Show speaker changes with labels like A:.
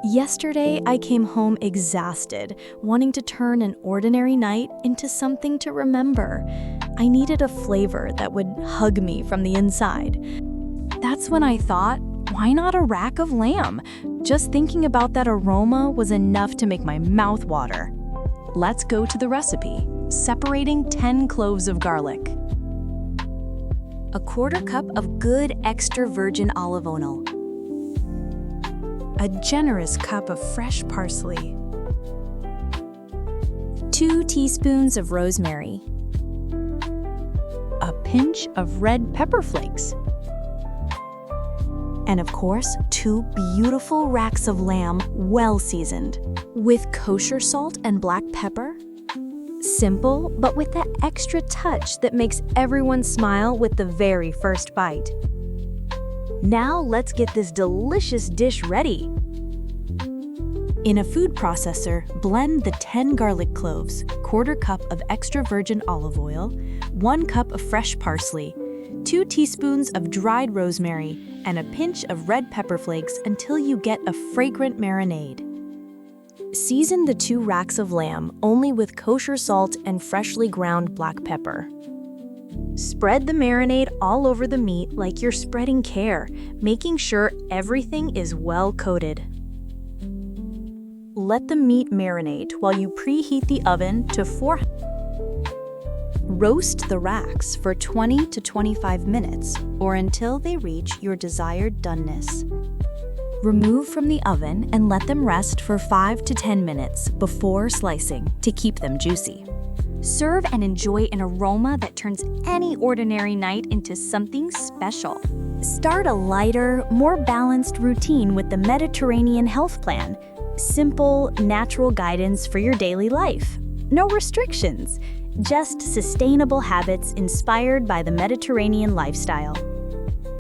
A: Yesterday, I came home exhausted, wanting to turn an ordinary night into something to remember. I needed a flavor that would hug me from the inside. That's when I thought, why not a rack of lamb? Just thinking about that aroma was enough to make my mouth water. Let's go to the recipe. Separating 10 cloves of garlic. A 1/4 cup of good extra virgin olive oil. A generous cup of fresh parsley. 2 teaspoons of rosemary. A pinch of red pepper flakes. And of course, 2 beautiful racks of lamb, well seasoned. With kosher salt and black pepper. Simple, but with that extra touch that makes everyone smile with the very first bite. Now let's get this delicious dish ready. In a food processor, blend the 10 garlic cloves, 1/4 cup of extra virgin olive oil, 1 cup of fresh parsley, 2 teaspoons of dried rosemary, and a pinch of red pepper flakes until you get a fragrant marinade. Season the 2 racks of lamb only with kosher salt and freshly ground black pepper. Spread the marinade all over the meat like you're spreading care, making sure everything is well coated. Let the meat marinate while you preheat the oven to 400. Roast the racks for 20 to 25 minutes or until they reach your desired doneness. Remove from the oven and let them rest for 5 to 10 minutes before slicing to keep them juicy. Serve and enjoy an aroma that turns any ordinary night into something special. Start a lighter, more balanced routine with the Mediterranean Health Plan. Simple, natural guidance for your daily life. No restrictions, just sustainable habits inspired by the Mediterranean lifestyle.